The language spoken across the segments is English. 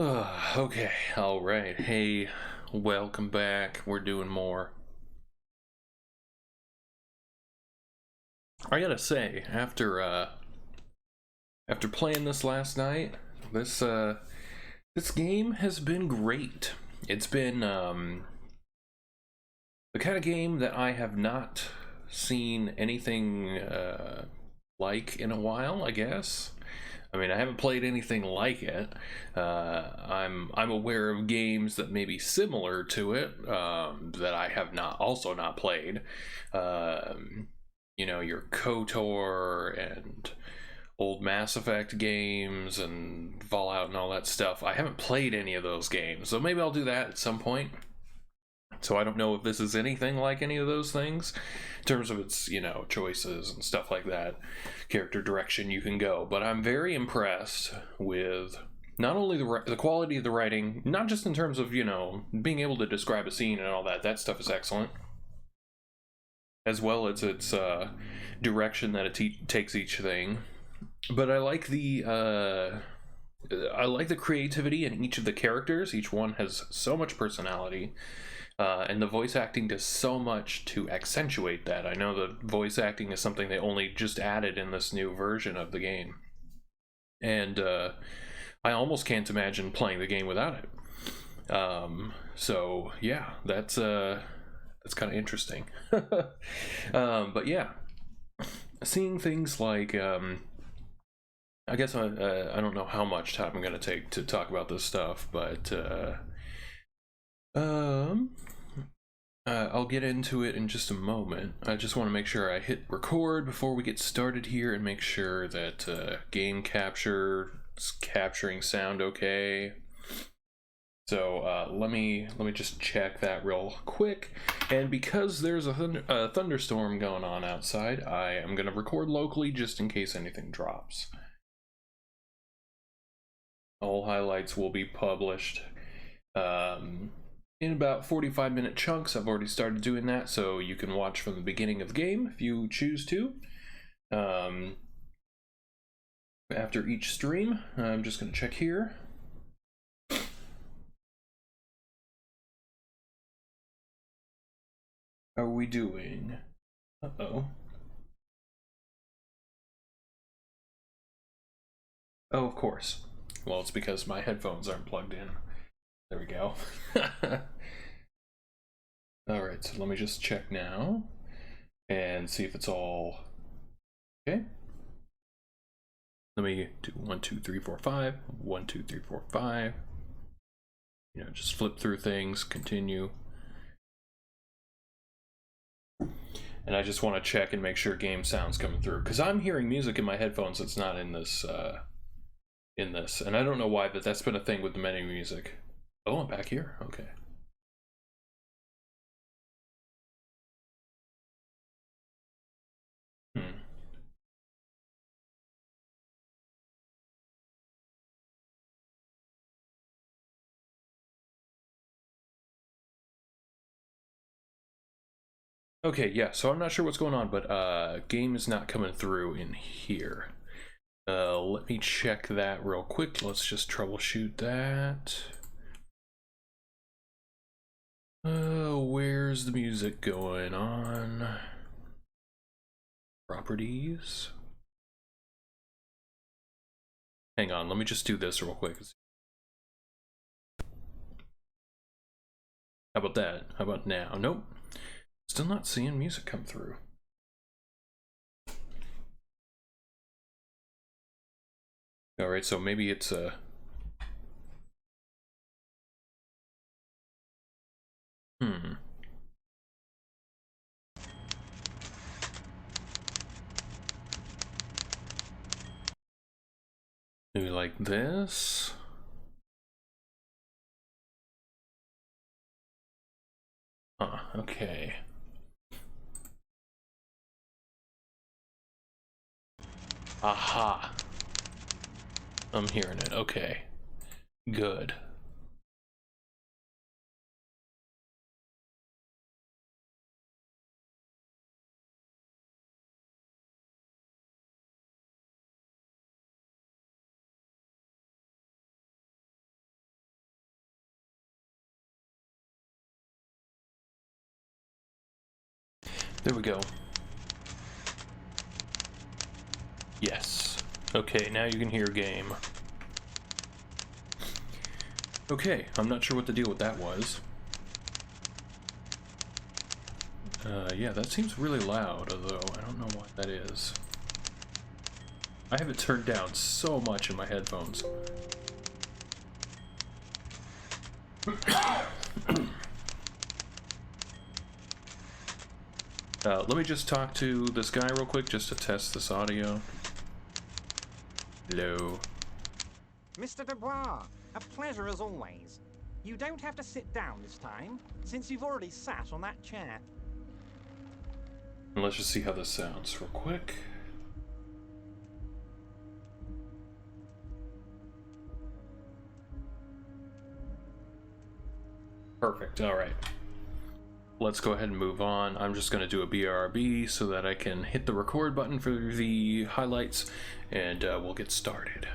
Okay, alright. Hey, welcome back. We're doing more. I gotta say, after playing this last night, this game has been great. It's been the kind of game that I have not seen anything like in a while, I guess. I mean, I haven't played anything like it. I'm aware of games that may be similar to it that I have not played. You know, your KOTOR and old Mass Effect games and Fallout and all that stuff. I haven't played any of those games, so maybe I'll do that at some point. So I don't know if this is anything like any of those things in terms of its, choices and stuff like that, character direction you can go. But I'm very impressed with not only the quality of the writing, not just in terms of, being able to describe a scene and all that. That stuff is excellent, as well as its direction that it takes each thing. But I like the creativity in each of the characters. Each one has so much personality. And the voice acting does so much to accentuate that. I know the voice acting is something they only just added in this new version of the game. And I almost can't imagine playing the game without it. So yeah, that's kind of interesting. But yeah, seeing things like I guess I don't know how much time I'm gonna take to talk about this stuff, but um, I'll get into it in just a moment. I just want to make sure I hit record before we get started here and make sure that game capture is capturing sound okay. So let me just check that real quick. And because there's a thunderstorm going on outside, I am going to record locally just in case anything drops. All highlights will be published in about 45-minute chunks. I've already started doing that, so you can watch from the beginning of the game if you choose to. After each stream, I'm just going to check here. How are we doing? Uh-oh. Oh, of course. Well, it's because my headphones aren't plugged in. There we go. Alright, so let me just check now and see if it's all okay. Let me do 1, 2, 3, 4, 5. 1, 2, 3, 4, 5. Just flip through things, continue. And I just want to check and make sure game sound's coming through, because I'm hearing music in my headphones that's not in this, and I don't know why, but that's been a thing with the menu music. Oh, I'm back here? Okay. Okay, yeah, so I'm not sure what's going on, but game is not coming through in here. Let me check that real quick. Let's just troubleshoot that. Where's the music going on? Properties. Hang on, let me just do this real quick. How about that? How about now? Nope. Still not seeing music come through. Alright, so maybe it's a... Maybe like this? Okay. Aha. I'm hearing it. Okay. Good. There we go. Yes. Okay, now you can hear game. Okay, I'm not sure what the deal with that was. Yeah, that seems really loud, although I don't know why that is. I have it turned down so much in my headphones. Let me just talk to this guy real quick just to test this audio. Hello. Mr. Dubois, a pleasure as always. You don't have to sit down this time, since you've already sat on that chair. Let's just see how this sounds real quick. Perfect, alright. Let's go ahead and move on. I'm just going to do a BRB so that I can hit the record button for the highlights, and we'll get started.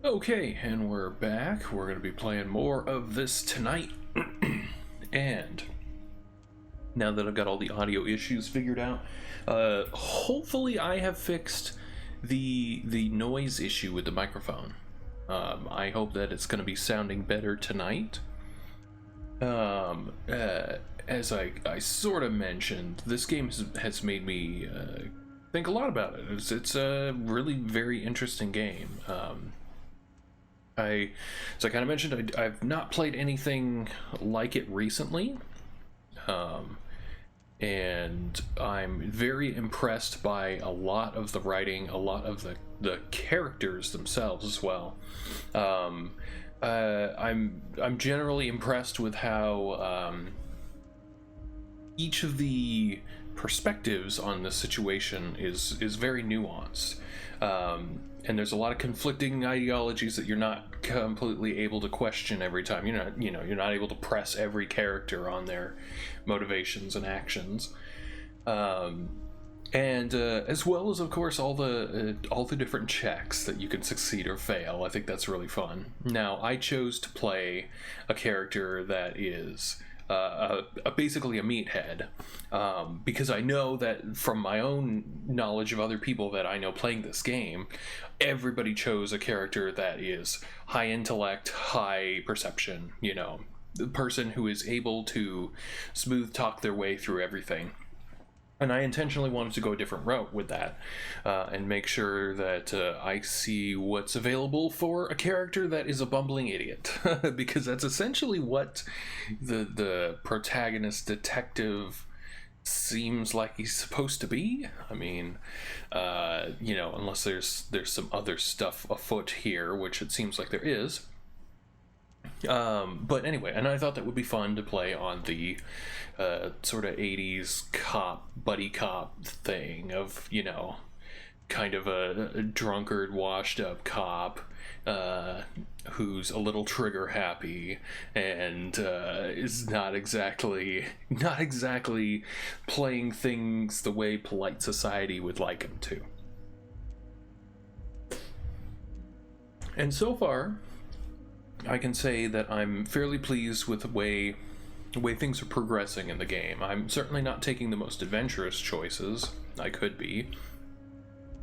Okay, and we're back. We're going to be playing more of this tonight. And now that I've got all the audio issues figured out, hopefully I have fixed the noise issue with the microphone. I hope that it's going to be sounding better tonight. As I sort of mentioned, this game has made me think a lot about it. It's a really very interesting game. As I kind of mentioned, I've not played anything like it recently, and I'm very impressed by a lot of the writing, a lot of the characters themselves as well. I'm generally impressed with how each of the perspectives on the situation is very nuanced. And there's a lot of conflicting ideologies that you're not completely able to question every time. You're not able to press every character on their motivations and actions. And as well as, of course, all the different checks that you can succeed or fail. I think that's really fun. Now, I chose to play a character that is basically a meathead, because I know that from my own knowledge of other people that I know playing this game, everybody chose a character that is high intellect, high perception, the person who is able to smooth talk their way through everything. And I intentionally wanted to go a different route with that, and make sure that I see what's available for a character that is a bumbling idiot, because that's essentially what the protagonist detective seems like he's supposed to be. I mean, unless there's some other stuff afoot here, which it seems like there is. But anyway, and I thought that would be fun to play on the sort of 80s buddy cop thing of, kind of a drunkard, washed up cop who's a little trigger happy and is not exactly playing things the way polite society would like him to. And so far, I can say that I'm fairly pleased with the way things are progressing in the game. I'm certainly not taking the most adventurous choices. I could be.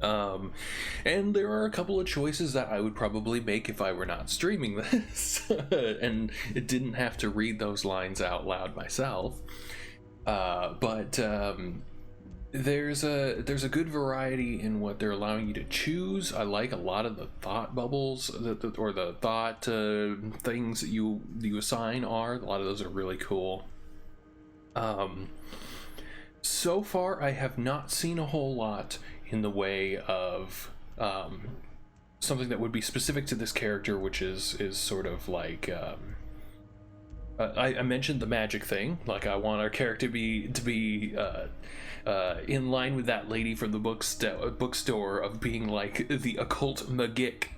And there are a couple of choices that I would probably make if I were not streaming this, and it didn't have to read those lines out loud myself. But there's a good variety in what they're allowing you to choose. I like a lot of the thought bubbles or the thought things that you assign are. A lot of those are really cool. So far, I have not seen a whole lot in the way of something that would be specific to this character, which is sort of like I mentioned the magic thing. Like, I want our character to be in line with that lady from the bookstore of being like the occult magic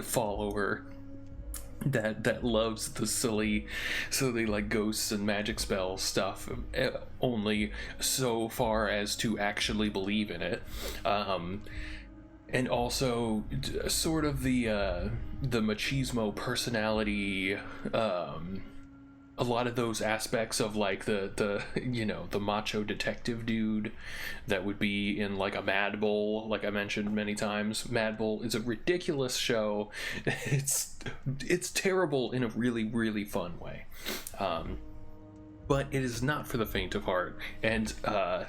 follower that loves the silly like ghosts and magic spell stuff, only so far as to actually believe in it. And also sort of the machismo personality, a lot of those aspects of like the the macho detective dude that would be in like a Mad Bull, like I mentioned many times. Mad Bull is a ridiculous show. It's terrible in a really, really fun way. But it is not for the faint of heart, and I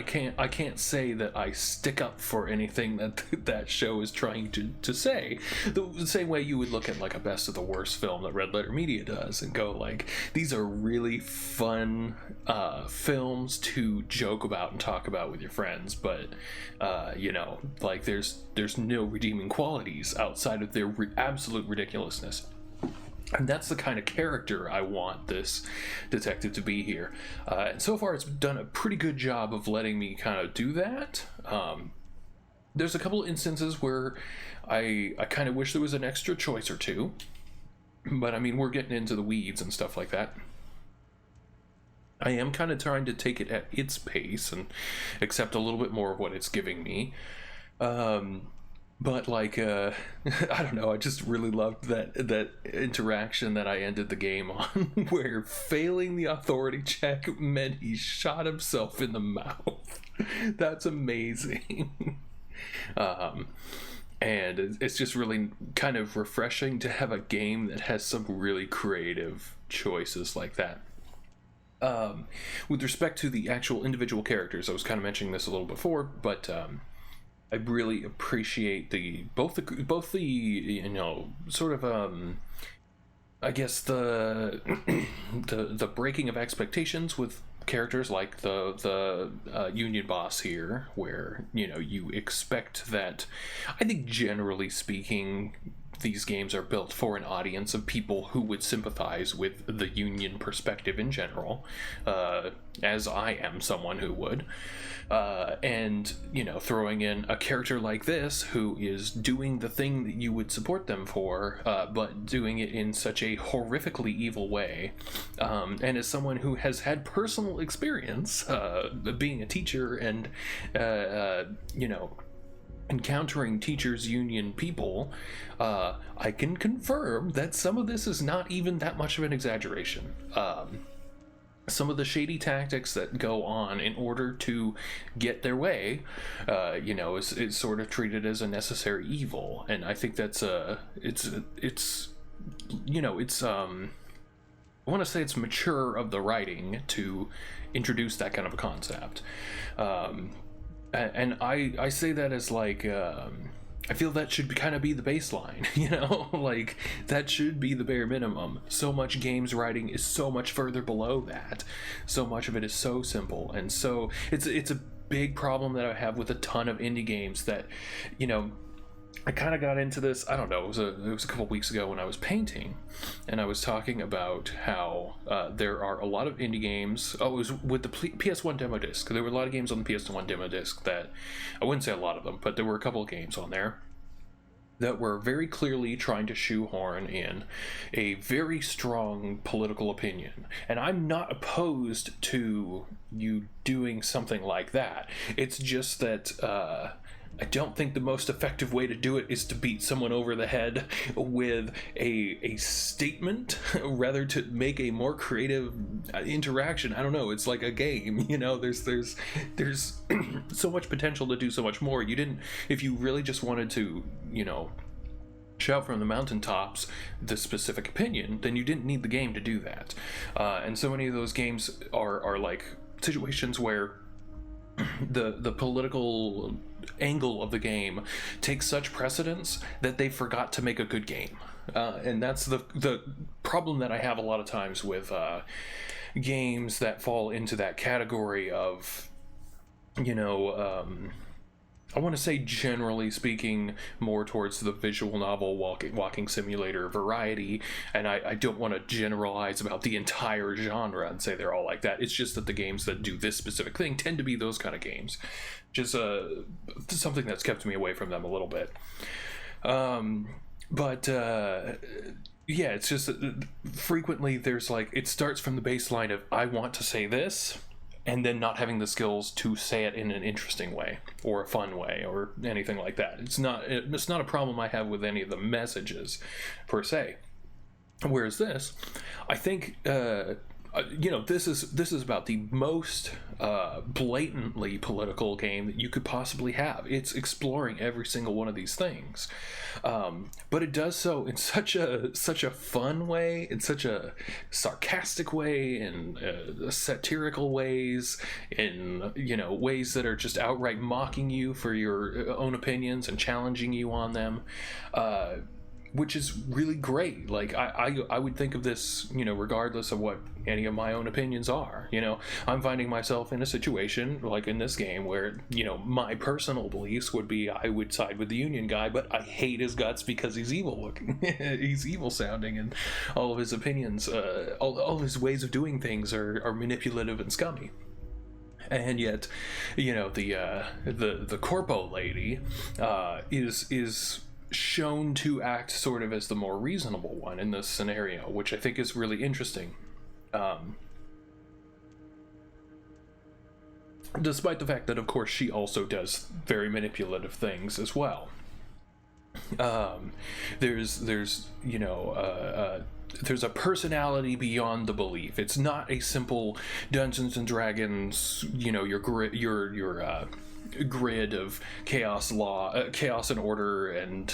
can't say that I stick up for anything that show is trying to say. The same way you would look at like a best of the worst film that Red Letter Media does and go like, these are really fun films to joke about and talk about with your friends, but like there's no redeeming qualities outside of their absolute ridiculousness. And that's the kind of character I want this detective to be here. And so far, it's done a pretty good job of letting me kind of do that. There's a couple of instances where I kind of wish there was an extra choice or two. But, I mean, we're getting into the weeds and stuff like that. I am kind of trying to take it at its pace and accept a little bit more of what it's giving me. But like, I don't know, I just really loved that interaction that I ended the game on, where failing the authority check meant he shot himself in the mouth. That's amazing. And it's just really kind of refreshing to have a game that has some really creative choices like that. With respect to the actual individual characters, I was kind of mentioning this a little before, but I really appreciate both the sort of I guess the the breaking of expectations with characters like the union boss here, where you expect that. I think generally speaking, these games are built for an audience of people who would sympathize with the union perspective in general, as I am someone who would. And throwing in a character like this who is doing the thing that you would support them for, but doing it in such a horrifically evil way, and as someone who has had personal experience being a teacher and encountering teachers union people, I can confirm that some of this is not even that much of an exaggeration. Some of the shady tactics that go on in order to get their way, is sort of treated as a necessary evil, and I think that's I want to say it's mature of the writing to introduce that kind of a concept, and I say that as like, I feel that should kind of be the baseline, like that should be the bare minimum. So much games writing is so much further below that. So much of it is so simple, and so it's a big problem that I have with a ton of indie games that, I kind of got into this, I don't know, it was a couple weeks ago when I was painting, and I was talking about how there are a lot of indie games. Oh, it was with the PS1 demo disc. There were a lot of games on the PS1 demo disc that, I wouldn't say a lot of them, but there were a couple of games on there that were very clearly trying to shoehorn in a very strong political opinion. And I'm not opposed to you doing something like that. It's just that, I don't think the most effective way to do it is to beat someone over the head with a statement, rather to make a more creative interaction. I don't know. It's like a game, there's so much potential to do so much more. If you really just wanted to, shout from the mountaintops the specific opinion, then you didn't need the game to do that. And so many of those games are like situations where the political angle of the game takes such precedence that they forgot to make a good game, and that's the problem that I have a lot of times with games that fall into that category of I want to say, generally speaking, more towards the visual novel walking simulator variety, and I don't want to generalize about the entire genre and say they're all like that. It's just that the games that do this specific thing tend to be those kind of games. Just something that's kept me away from them a little bit. Yeah, it's just that frequently there's like, it starts from the baseline of, I want to say this, and then not having the skills to say it in an interesting way or a fun way or anything like that. It's not a problem I have with any of the messages per se. Whereas this, I think, this is about the most blatantly political game that you could possibly have. It's exploring every single one of these things, but it does so in such a fun way, in such a sarcastic way, in satirical ways, in ways that are just outright mocking you for your own opinions and challenging you on them. Which is really great. Like, I would think of this, regardless of what any of my own opinions are. I'm finding myself in a situation, like in this game, where, my personal beliefs would be I would side with the Union guy, but I hate his guts because he's evil looking. He's evil sounding, and all of his opinions, all of his ways of doing things are manipulative and scummy. And yet, the corpo lady is shown to act sort of as the more reasonable one in this scenario, which I think is really interesting. Despite the fact that, of course, she also does very manipulative things as well. There's a personality beyond the belief. It's not a simple Dungeons and Dragons, your grid of chaos and order and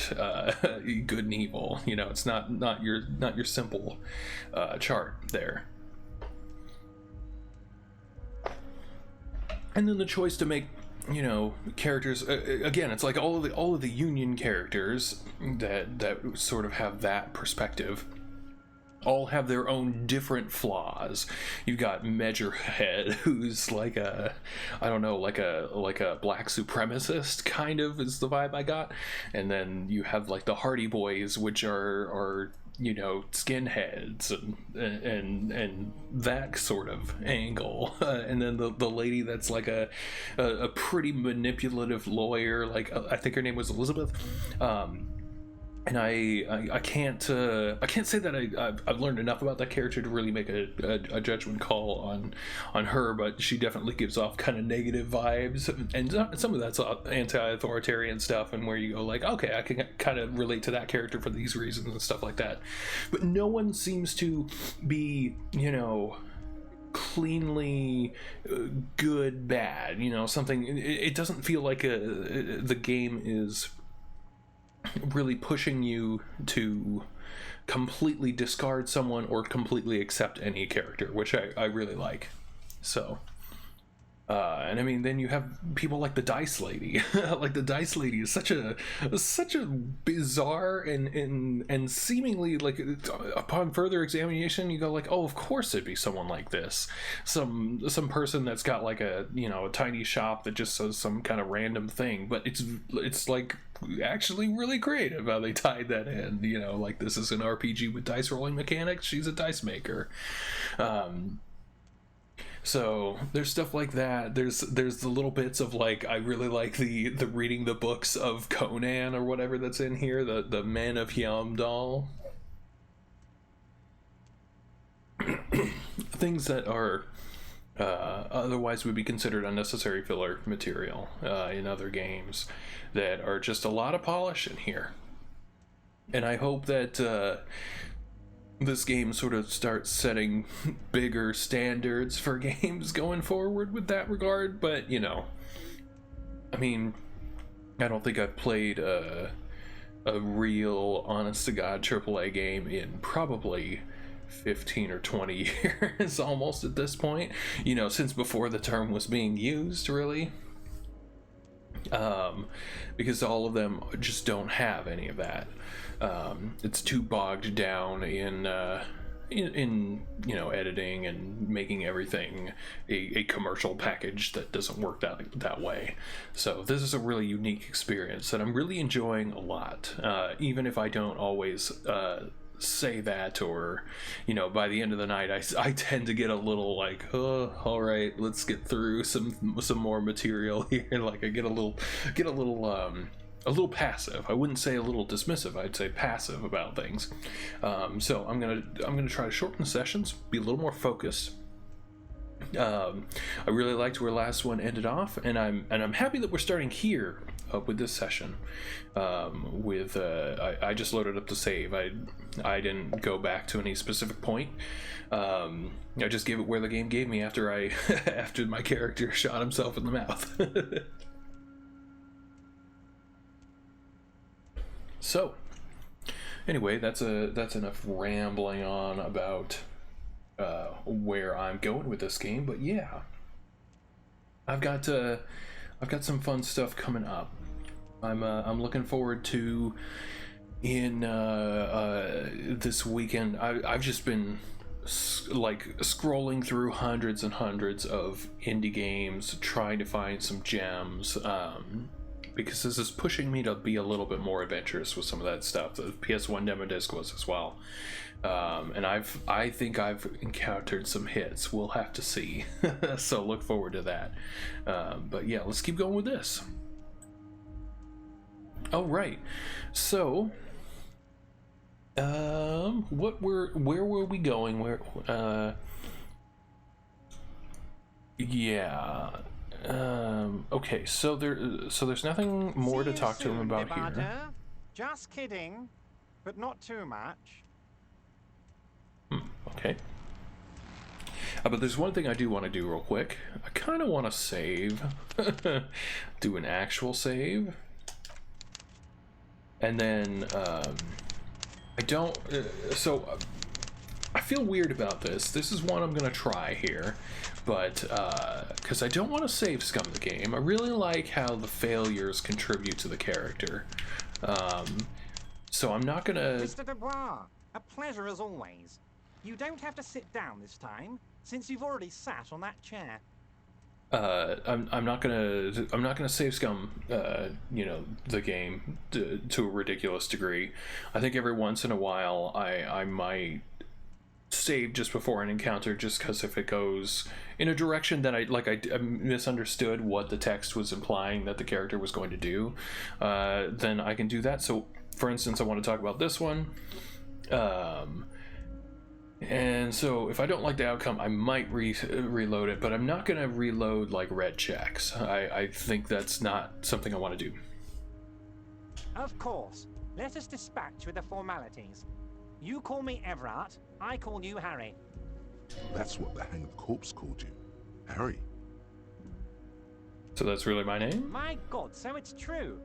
good and evil. It's not your simple chart there. And then the choice to make characters, again, it's like all of the Union characters that sort of have that perspective all have their own different flaws. You've got Measurehead, who's like a black supremacist, kind of, is the vibe I got. And then you have like the Hardy Boys, which are skinheads and that sort of angle. And then the lady that's like a pretty manipulative lawyer, like I think her name was Elizabeth. And I can't say that I've learned enough about that character to really make a judgment call on her, but she definitely gives off kind of negative vibes, and some of that's anti-authoritarian stuff, and where you go like, okay, I can kind of relate to that character for these reasons and stuff like that. But no one seems to be, cleanly good bad, something. It doesn't feel like the game is really pushing you to completely discard someone or completely accept any character, which I really like. So and I mean, then you have people like the Dice Lady. Like, the Dice Lady is such a bizarre and seemingly, like, upon further examination, you go like, oh, of course it'd be someone like this, some person that's got like a tiny shop that just does some kind of random thing, but it's like actually really creative how they tied that in. Like, this is an RPG with dice rolling mechanics. She's a dice maker. So there's stuff like that. There's the little bits of like, I really like the reading the books of Conan or whatever that's in here, the Men of Heimdall. Things that are otherwise would be considered unnecessary filler material in other games that are just a lot of polish in here. And I hope that this game sort of starts setting bigger standards for games going forward with that regard. But I mean, I don't think I've played a real honest to god AAA game in probably 15 or 20 years almost at this point, since before the term was being used, really. Because all of them just don't have any of that. It's too bogged down in in editing and making everything a commercial package that doesn't work that way. So this is a really unique experience that I'm really enjoying a lot, even if I don't always say that, or by the end of the night I tend to get a little like, oh, all right, let's get through some more material here. Like I get a little passive. I wouldn't say a little dismissive, I'd say passive about things. So I'm gonna try to shorten the sessions, be a little more focused. I really liked where last one ended off, and I'm happy that we're starting here with this session. I just loaded up the save. I didn't go back to any specific point. I just gave it where the game gave me after after my character shot himself in the mouth. So anyway, that's enough rambling on about where I'm going with this game. But yeah, I've got some fun stuff coming up. I'm looking forward to in this weekend. I've just been like scrolling through hundreds and hundreds of indie games, trying to find some gems, because this is pushing me to be a little bit more adventurous with some of that stuff. The PS1 demo disc was as well. And I think I've encountered some hits. We'll have to see. So look forward to that. But yeah, let's keep going with this. All right. So, where were we going? Yeah. Okay, so there's nothing more to talk to him about here. Just kidding, but not too much. Okay. But there's one thing I do want to do real quick. I kind of want to save, do an actual save, and then I don't. So I feel weird about this. This is one I'm gonna try here, but because I don't want to save scum the game. I really like how the failures contribute to the character. So I'm not gonna. Mr. Dubois, a pleasure as always. You don't have to sit down this time, since you've already sat on that chair. I'm not gonna save scum the game to a ridiculous degree. I think every once in a while I might save just before an encounter, just because if it goes in a direction that I misunderstood what the text was implying that the character was going to do, then I can do that. So for instance, I want to talk about this one, and so if I don't like the outcome, I might reload it, but I'm not going to reload like red checks. I think that's not something I want to do. Of course. Let us dispatch with the formalities. You call me Everett, I call you Harry. That's what the hanged corpse called you. Harry. So that's really my name? My God, so it's true.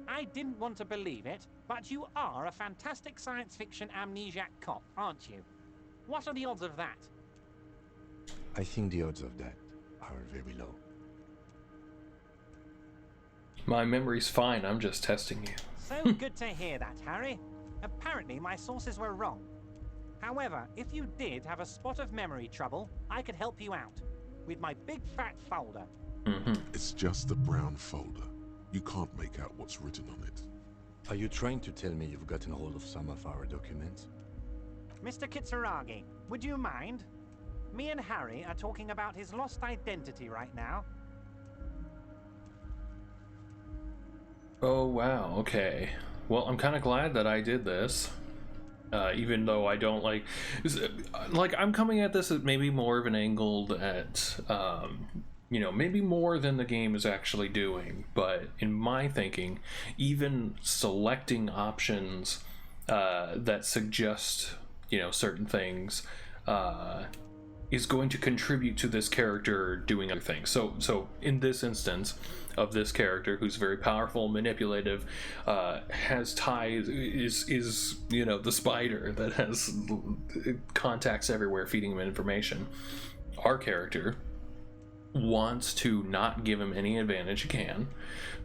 I didn't want to believe it, but you are a fantastic science fiction amnesiac cop, aren't you? What are the odds of that? I think the odds of that are very low. My memory's fine, I'm just testing you. So good to hear that, Harry. Apparently my sources were wrong. However, if you did have a spot of memory trouble, I could help you out with my big fat folder. It's just a brown folder. You can't make out what's written on it. Are you trying to tell me you've gotten hold of some of our documents? Mr. Kitsuragi, would you mind? Me and Harry are talking about his lost identity right now. Oh wow, okay. Well, I'm kind of glad that I did this. Even though I don't like I'm coming at this at maybe more of an angle at maybe more than the game is actually doing, but in my thinking, even selecting options that suggest certain things is going to contribute to this character doing other things. So in this instance of this character, who's very powerful, manipulative, has ties, is the spider that has contacts everywhere feeding him information. Our character wants to not give him any advantage he can,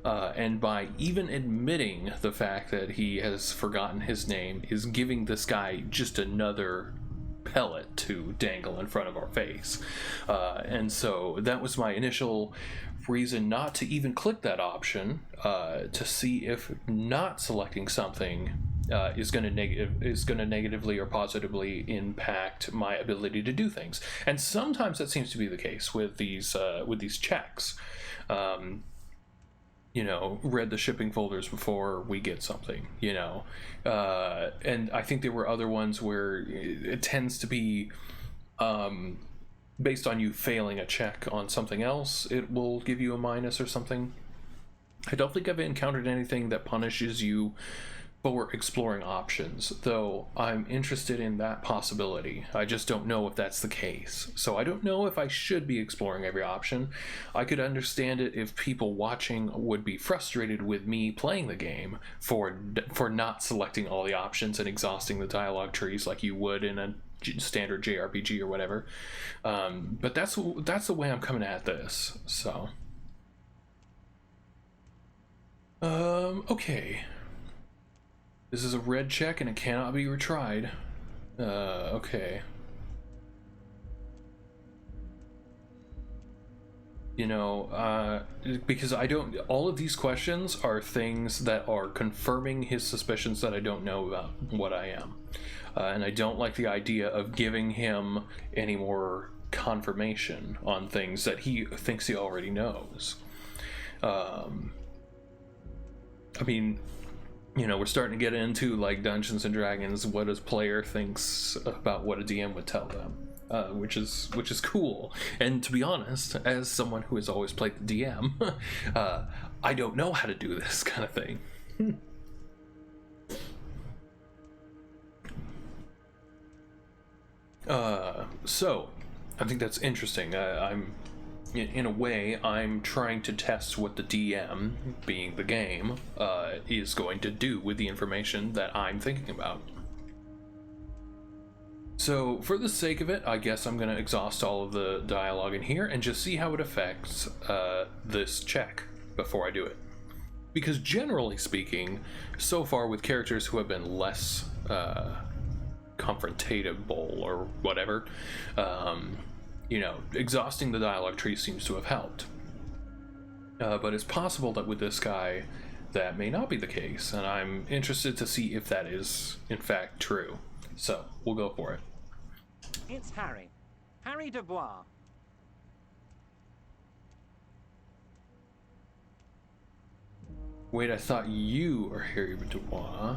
and by even admitting the fact that he has forgotten his name is giving this guy just another pellet to dangle in front of our face. And so that was my initial reason not to even click that option, to see if not selecting something is going to negatively or positively impact my ability to do things. And sometimes that seems to be the case with these checks. You know, read the shipping folders before we get something, you know. And I think there were other ones where it tends to be based on you failing a check on something else, it will give you a minus or something. I don't think I've encountered anything that punishes you for exploring options, though I'm interested in that possibility. I just don't know if that's the case. So I don't know if I should be exploring every option. I could understand it if people watching would be frustrated with me playing the game for not selecting all the options and exhausting the dialogue trees like you would in a standard JRPG or whatever. But that's the way I'm coming at this. So okay. This is a red check and it cannot be retried. Okay. You know, because all of these questions are things that are confirming his suspicions that I don't know about what I am. And I don't like the idea of giving him any more confirmation on things that he thinks he already knows. I mean, you know, we're starting to get into like Dungeons and Dragons, what a player thinks about what a DM would tell them, which is cool. And to be honest, as someone who has always played the DM, I don't know how to do this kind of thing. So I think that's interesting. In a way, I'm trying to test what the DM, being the game, is going to do with the information that I'm thinking about. So, for the sake of it, I guess I'm going to exhaust all of the dialogue in here and just see how it affects this check before I do it. Because generally speaking, so far with characters who have been less confrontatable or whatever, you know, exhausting the dialogue tree seems to have helped. But it's possible that with this guy, that may not be the case, and I'm interested to see if that is, in fact, true. So, we'll go for it. It's Harry. Harry Dubois. Wait, I thought you are Harry Dubois.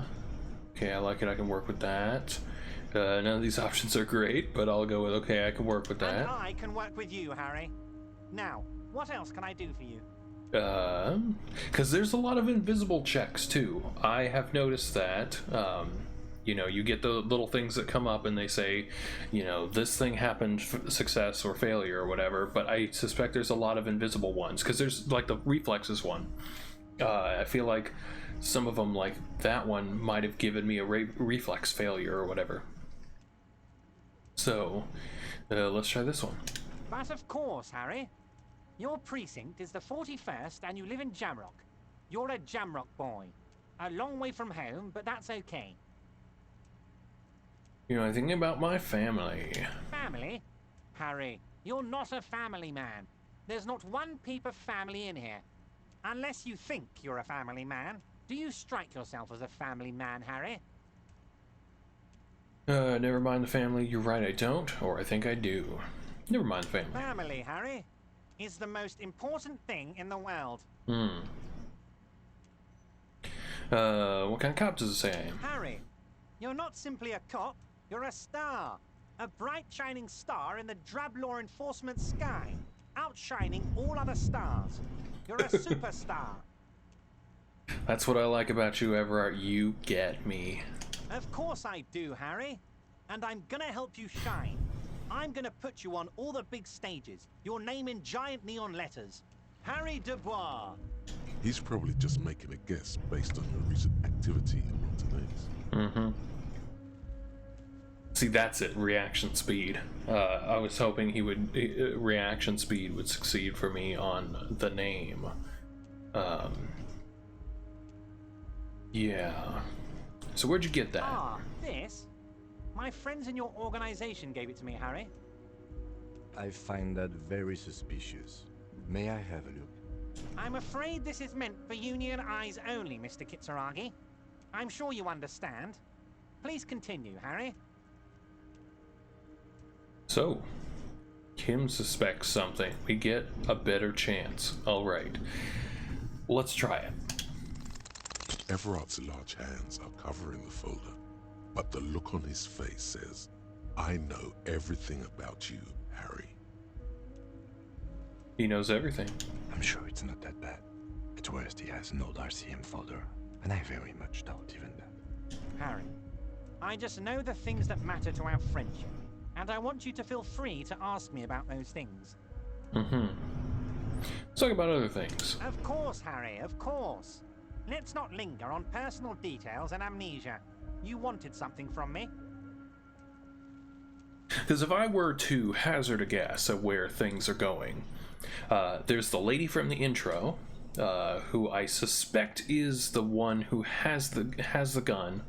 Okay, I like it, I can work with that. None of these options are great, but I'll go with okay, I can work with that. And I can work with you, Harry. Now, what else can I do for you? Because there's a lot of invisible checks too. I have noticed that. You know, you get the little things that come up and they say, you know, this thing happened, success or failure or whatever, but I suspect there's a lot of invisible ones, because there's like the reflexes one. I feel like some of them, like that one, might have given me a reflex failure or whatever. So, let's try this one. But of course, Harry. Your precinct is the 41st and you live in Jamrock. You're a Jamrock boy. A long way from home, but that's okay. You know, I'm thinking about my family. Family? Harry, you're not a family man. There's not one peep of family in here. Unless you think you're a family man. Do you strike yourself as a family man, Harry? Never mind the family. You're right, I don't. Or I think I do. Never mind the family. Family, Harry, is the most important thing in the world. What kind of cop does it say I am? Harry, you're not simply a cop. You're a star. A bright shining star in the drab law enforcement sky. Outshining all other stars. You're a superstar. That's what I like about you, Everard. You get me. Of course I do, Harry. And I'm gonna help you shine. I'm gonna put you on all the big stages. Your name in giant neon letters. Harry Dubois. He's probably just making a guess based on your recent activity among today's. See, that's it. Reaction speed. I was hoping he would... reaction speed would succeed for me on the name. Yeah. So where'd you get that? This? My friends in your organization gave it to me, Harry. I find that very suspicious. May I have a look? I'm afraid this is meant for Union eyes only, Mr. Kitsuragi. I'm sure you understand. Please continue, Harry. So, Kim suspects something. We get a better chance. All right. Let's try it. Everard's large hands are covering the folder, but the look on his face says, I know everything about you, Harry. He knows everything. I'm sure it's not that bad. At worst, he has an old RCM folder, and I very much doubt even that. Harry, I just know the things that matter to our friendship, and I want you to feel free to ask me about those things. Let's talk about other things. Of course, Harry, of course. Let's not linger on personal details and amnesia. You wanted something from me. Because if I were to hazard a guess at where things are going, there's the lady from the intro, who I suspect is the one who has the gun,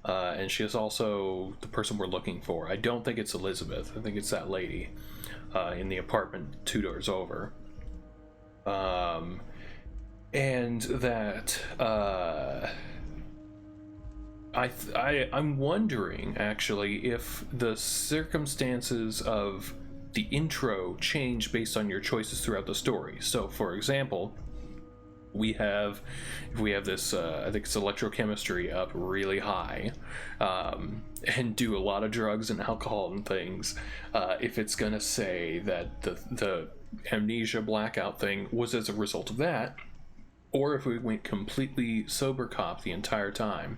and she is also the person we're looking for. I don't think it's Elizabeth. I think it's that lady in the apartment 2 doors over. And that I'm wondering actually if the circumstances of the intro change based on your choices throughout the story. So, for example, if we have this, I think it's electrochemistry up really high, and do a lot of drugs and alcohol and things, if it's gonna say that the amnesia blackout thing was as a result of that, or if we went completely sober cop the entire time,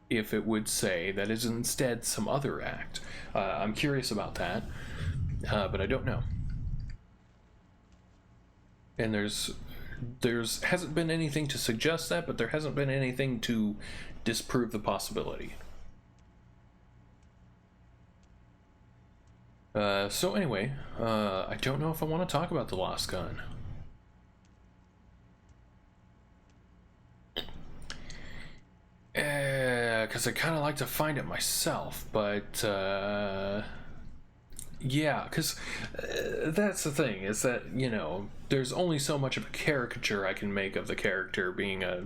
if it would say that is instead some other act. I'm curious about that, but I don't know. And there's hasn't been anything to suggest that, but there hasn't been anything to disprove the possibility. So anyway, I don't know if I want to talk about the lost gun. Because I kind of like to find it myself, but yeah, because that's the thing, is that, you know, there's only so much of a caricature I can make of the character being a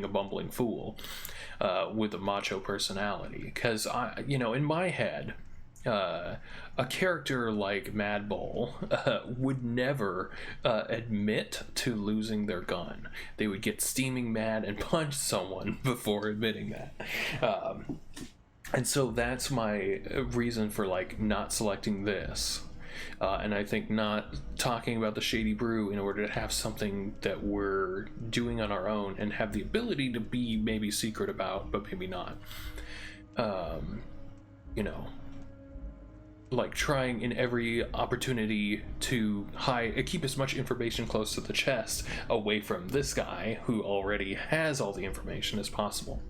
bumbling fool with a macho personality. Because you know, in my head, a character like Mad Bull would never admit to losing their gun. They would get steaming mad and punch someone before admitting that. And so that's my reason for like not selecting this. And I think not talking about the Shady Brew in order to have something that we're doing on our own and have the ability to be maybe secret about, but maybe not. You know, like trying in every opportunity to keep as much information close to the chest away from this guy who already has all the information as possible.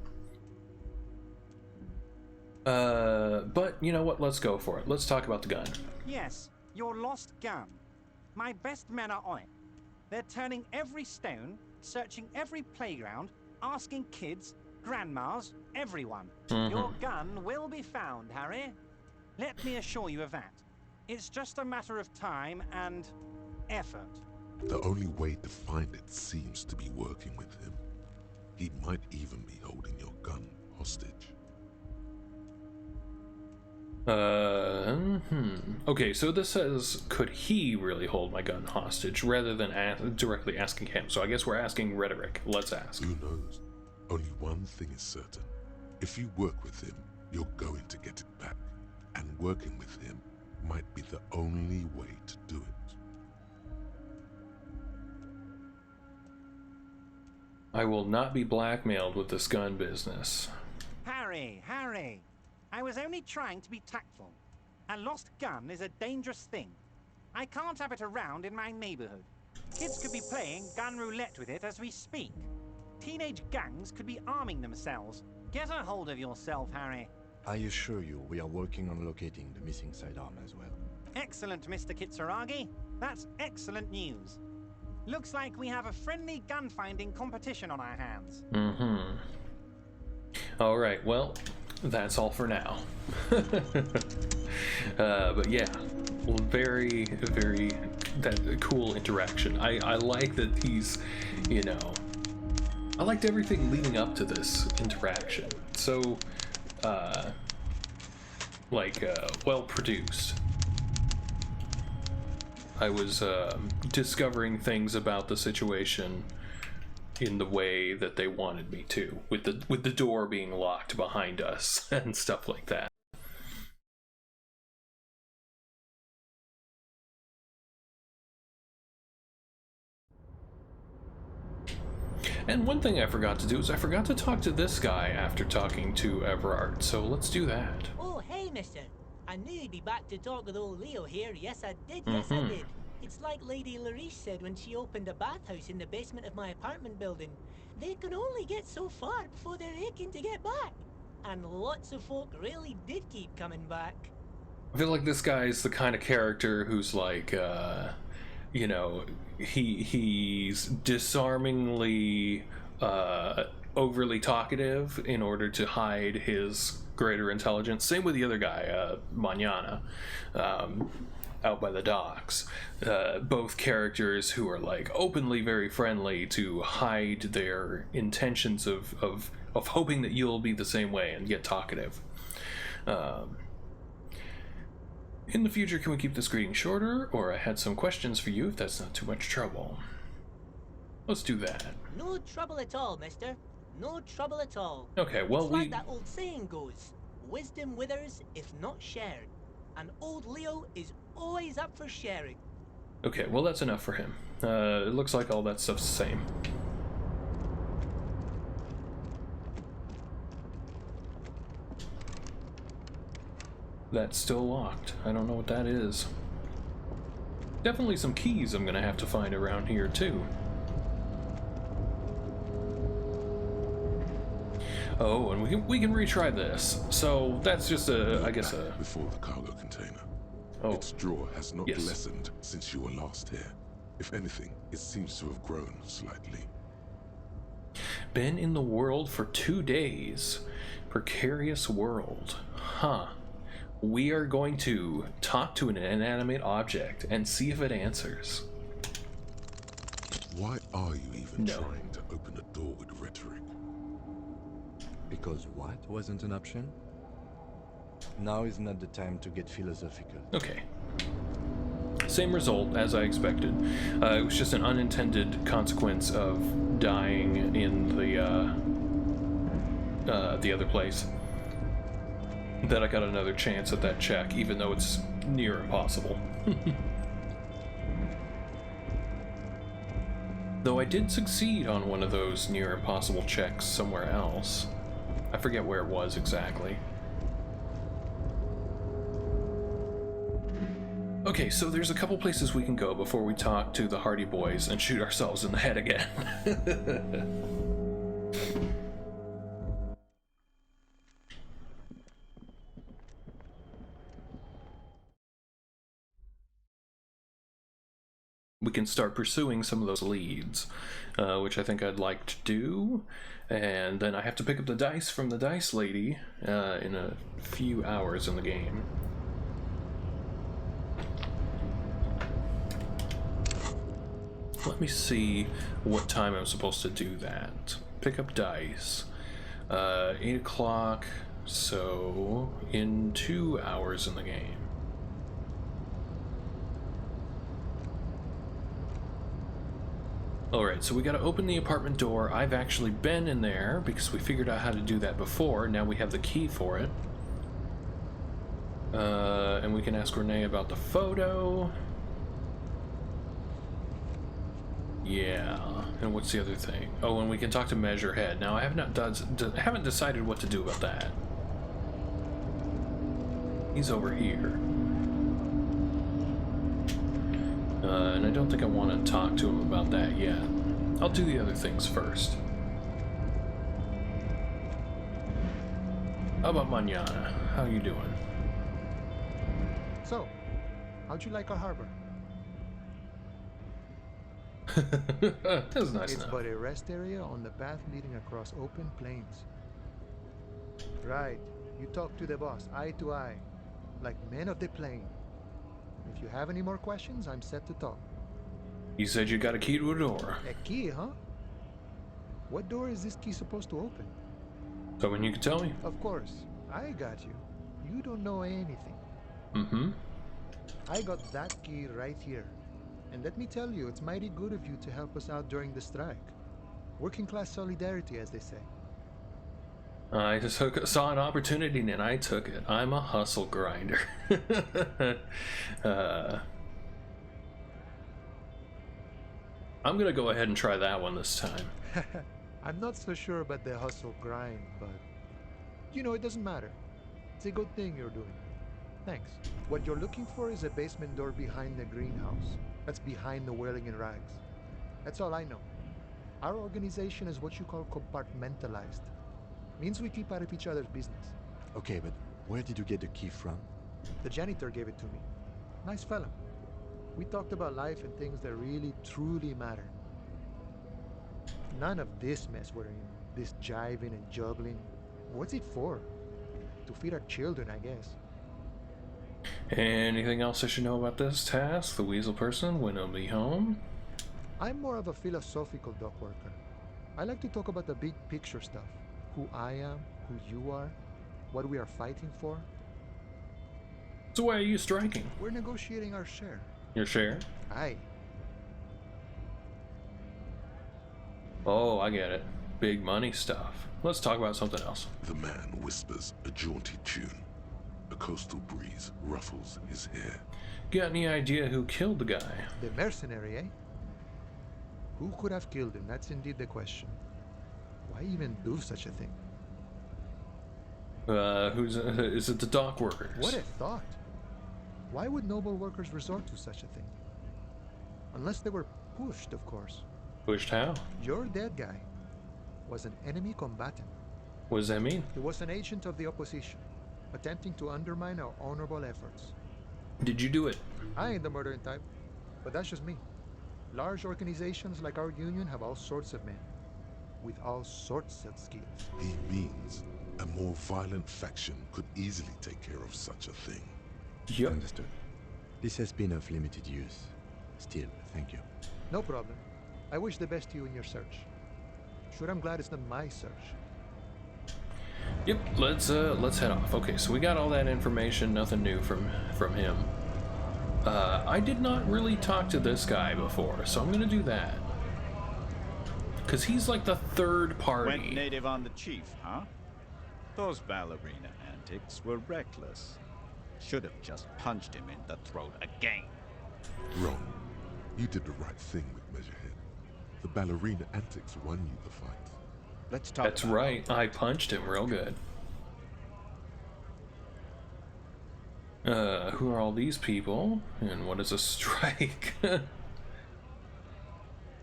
But you know what? Let's go for it. Let's talk about the gun. Yes, your lost gun. My best men are on it. They're turning every stone, searching every playground, asking kids, grandmas, everyone. Your gun will be found, Harry. Let me assure you of that. It's just a matter of time and effort. The only way to find it seems to be working with him. He might even be holding your gun hostage. Okay, so this says, could he really hold my gun hostage, rather than directly asking him. So I guess we're asking rhetoric. Let's ask. Who knows? Only one thing is certain. If you work with him, you're going to get it back. And working with him might be the only way to do it. I will not be blackmailed with this gun business. Harry, I was only trying to be tactful. A lost gun is a dangerous thing. I can't have it around in my neighborhood. Kids could be playing gun roulette with it as we speak. Teenage gangs could be arming themselves. Get a hold of yourself, Harry. I assure you, we are working on locating the missing sidearm as well. Excellent, Mr. Kitsuragi. That's excellent news. Looks like we have a friendly gun-finding competition on our hands. All right, well, that's all for now. But yeah, very, very that cool interaction. I like that he's, you know, I liked everything leading up to this interaction. So, well produced. I was discovering things about the situation in the way that they wanted me to, with the door being locked behind us and stuff like that. And one thing I forgot to do is I forgot to talk to this guy after talking to Everard, so let's do that. Oh, hey, mister. I knew you'd be back to talk with old Leo here. Yes, I did. Yes, I did. It's like Lady Larice said when she opened a bathhouse in the basement of my apartment building. They can only get so far before they're aching to get back. And lots of folk really did keep coming back. I feel like this guy's the kind of character who's like, you know, he's disarmingly overly talkative in order to hide his greater intelligence. Same with the other guy, Manana, out by the docks. Both characters who are like openly very friendly to hide their intentions of hoping that you'll be the same way and get talkative. In the future, can we keep this greeting shorter? Or I had some questions for you if that's not too much trouble. Let's do that. No trouble at all, mister. No trouble at all. Okay, well, it's like that old saying goes, wisdom withers if not shared. And old Leo is always up for sharing. Okay, well, that's enough for him. It looks like all that stuff's the same. That's still locked. I don't know what that is. Definitely some keys I'm gonna have to find around here, too. Oh, and we can retry this. So that's just I guess a... Before the cargo container. Oh. Its drawer has not Yes. lessened since you were last here. If anything, it seems to have grown slightly. Been in the world for 2 days. Precarious world. Huh. We are going to talk to an inanimate object and see if it answers. Why are you even No. trying to open a door with rhetoric? Because what wasn't an option? Now is not the time to get philosophical. Okay. Same result as I expected. It was just an unintended consequence of dying in the other place. That I got another chance at that check, even though it's near impossible. Though I did succeed on one of those near impossible checks somewhere else. I forget where it was exactly. Okay, so there's a couple places we can go before we talk to the Hardy Boys and shoot ourselves in the head again. We can start pursuing some of those leads, which I think I'd like to do. And then I have to pick up the dice from the dice lady in a few hours in the game. Let me see what time I'm supposed to do that. Pick up dice. 8 o'clock, so in 2 hours in the game. Alright, so we gotta open the apartment door. I've actually been in there because we figured out how to do that before. Now we have the key for it. And we can ask Renee about the photo. Yeah, and what's the other thing? Oh, and we can talk to Measurehead. Now, I haven't decided what to do about that. He's over here. And I don't think I want to talk to him about that yet. I'll do the other things first. How about Manana? How you doing? So, how'd you like our harbor? That was nice It's enough. but a rest area on the path leading across open plains. Right, You talk to the boss, eye to eye, like men of the plane. If you have any more questions, I'm set to talk. You said you got a key to a door. A key, huh? What door is this key supposed to open? Something you can tell me? Of course, I got you. You don't know anything. Mm-hmm. I got that key right here. And let me tell you, it's mighty good of you to help us out during the strike. Working class solidarity, as they say. I just saw an opportunity and I took it. I'm a hustle grinder. I'm gonna go ahead and try that one this time. I'm not so sure about the hustle grind, but you know, it doesn't matter. It's a good thing you're doing. Thanks. What you're looking for is a basement door behind the greenhouse. That's behind the whirling in rags. That's all I know. Our organization is what you call compartmentalized. Means we keep out of each other's business. Okay, but where did you get the key from? The janitor gave it to me. Nice fella. We talked about life and things that really, truly matter. None of this mess we're in. This jiving and juggling. What's it for? To feed our children, I guess. Anything else I should know about this task? The weasel person when I'll be home? I'm more of a philosophical dock worker. I like to talk about the big picture stuff. Who I am, who you are, what we are fighting for. So why are you striking? We're negotiating our share. Your share? Aye. Oh, I get it. Big money stuff. Let's talk about something else. The man whispers a jaunty tune. A coastal breeze ruffles his hair. Got any idea who killed the guy? The mercenary, eh? Who could have killed him? That's indeed the question. Why even do such a thing? Is it the dock workers? What a thought. Why would noble workers resort to such a thing? Unless they were pushed, of course. Pushed how? Your dead guy was an enemy combatant. What does that mean? He was an agent of the opposition, attempting to undermine our honorable efforts. Did you do it? I ain't the murdering type, but that's just me. Large organizations like our union have all sorts of men, with all sorts of skills. He means a more violent faction could easily take care of such a thing. Yep. Understood. This has been of limited use. Still, thank you. No problem. I wish the best to you in your search. Sure, I'm glad it's not my search. Yep, let's head off. Okay, so we got all that information, nothing new from him. I did not really talk to this guy before, so I'm gonna do that. Cause he's like the third party. Went native on the chief, huh? Those ballerina antics were reckless. Should have just punched him in the throat again. Wrong. You did the right thing with Measurehead. The ballerina antics won you the fight. Let's talk That's about right, I punched him real good. Who are all these people? And what is a strike?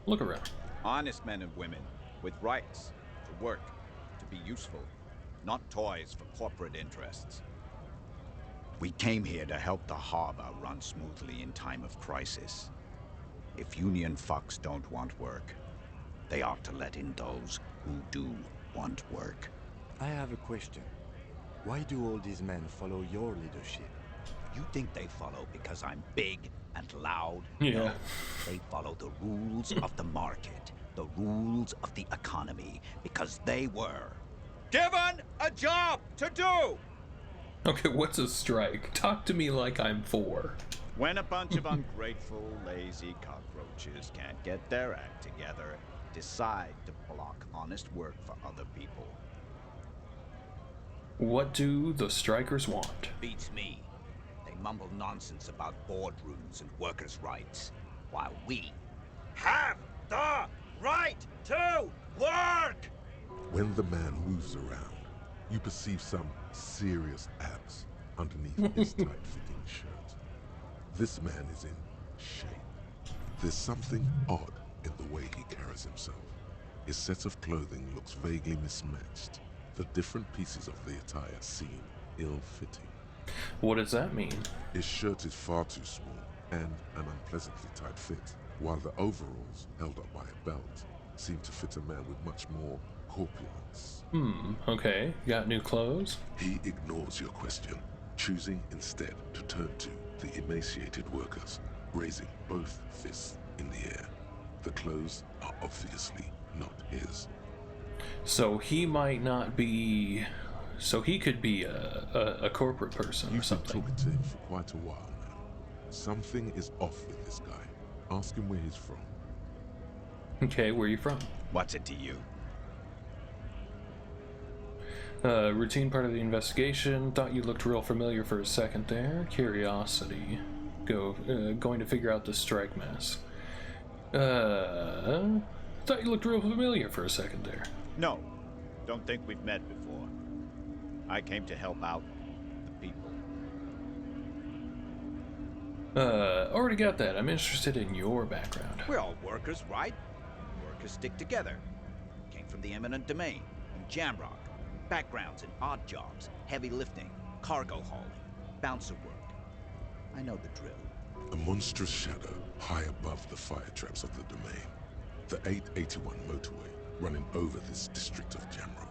Look around. honest men and women with rights to work, to be useful, not toys for corporate interests. We came here to help the harbor run smoothly in time of crisis. If union fucks don't want work, they ought to let in those who do want work. I have a question. Why do all these men follow your leadership? You think they follow because I'm big and loud? Yeah. No, they follow the rules of the market, the rules of the economy, because they were given a job to do! Okay, what's a strike? Talk to me like I'm 4. When a bunch of ungrateful, lazy cockroaches can't get their act together, decide to block honest work for other people. What do the strikers want? Beats me. They mumble nonsense about boardrooms and workers' rights, while we have the right to work! When the man moves around, you perceive some serious abs underneath his tight-fitting shirt. This man is in shape. There's something odd in the way he carries himself. His set of clothing looks vaguely mismatched. The different pieces of the attire seem ill-fitting. What does that mean? His shirt is far too small and an unpleasantly tight fit, while the overalls, held up by a belt, seem to fit a man with much more corpulence. Okay. Got new clothes? He ignores your question, choosing instead to turn to the emaciated workers, raising both fists in the air. The clothes are obviously not his. So he might not be... So he could be a corporate person or You've been something. talking to him for quite a while now. Something is off with this guy. Ask him where he's from. Okay, where are you from? What's it to you? Routine part of the investigation. Thought you looked real familiar for a second there. Curiosity. Going to figure out the strike mess. Thought you looked real familiar for a second there. No, don't think we've met before. I came to help out the people. Already got that. I'm interested in your background. We're all workers, right? Workers stick together. Came from the eminent domain, in Jamrock. Backgrounds in odd jobs, heavy lifting, cargo hauling, bouncer work. I know the drill. A monstrous shadow high above the fire traps of the domain. The 881 motorway running over this district of Jamrock.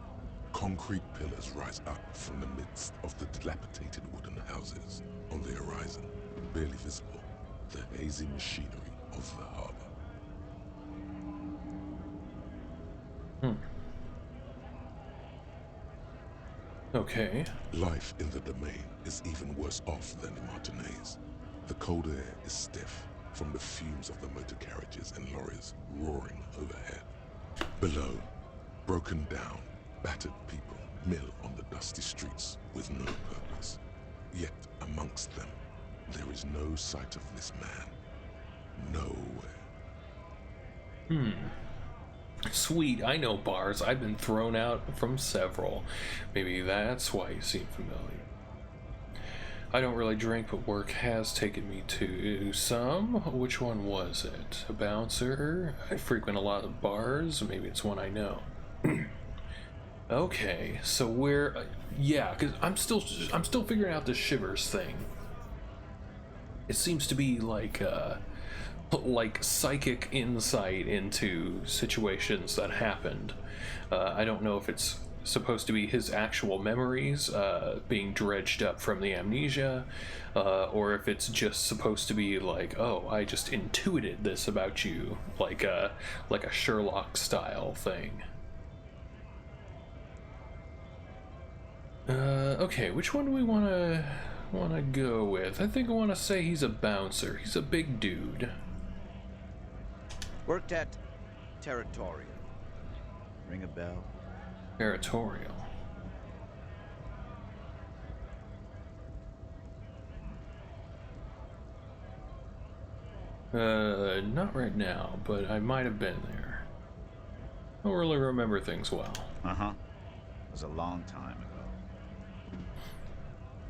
Concrete pillars rise up from the midst of the dilapidated wooden houses. On the horizon, barely visible, the hazy machinery of the harbor. Okay. Life in the domain is even worse off than in Martinez. The cold air is stiff from the fumes of the motor carriages and lorries roaring overhead. Below, broken down, battered people mill on the dusty streets with no purpose. Yet amongst them, there is no sight of this man. Nowhere. Sweet, I know bars. I've been thrown out from several. Maybe that's why you seem familiar. I don't really drink, but work has taken me to some. Which one was it? A bouncer? I frequent a lot of bars. Maybe it's one I know. Okay, so we're... yeah, because I'm still figuring out the shivers thing. It seems to be like psychic insight into situations that happened. I don't know if it's supposed to be his actual memories being dredged up from the amnesia, or if it's just supposed to be like, oh, I just intuited this about you, like a Sherlock style thing. Okay, which one do we want to go with? I think I want to say he's a bouncer. He's a big dude. Worked at Territorial. Ring a bell? Territorial. Not right now, but I might have been there. I don't really remember things well. Uh-huh. It was a long time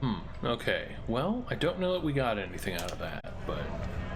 ago. Okay, well, I don't know that we got anything out of that.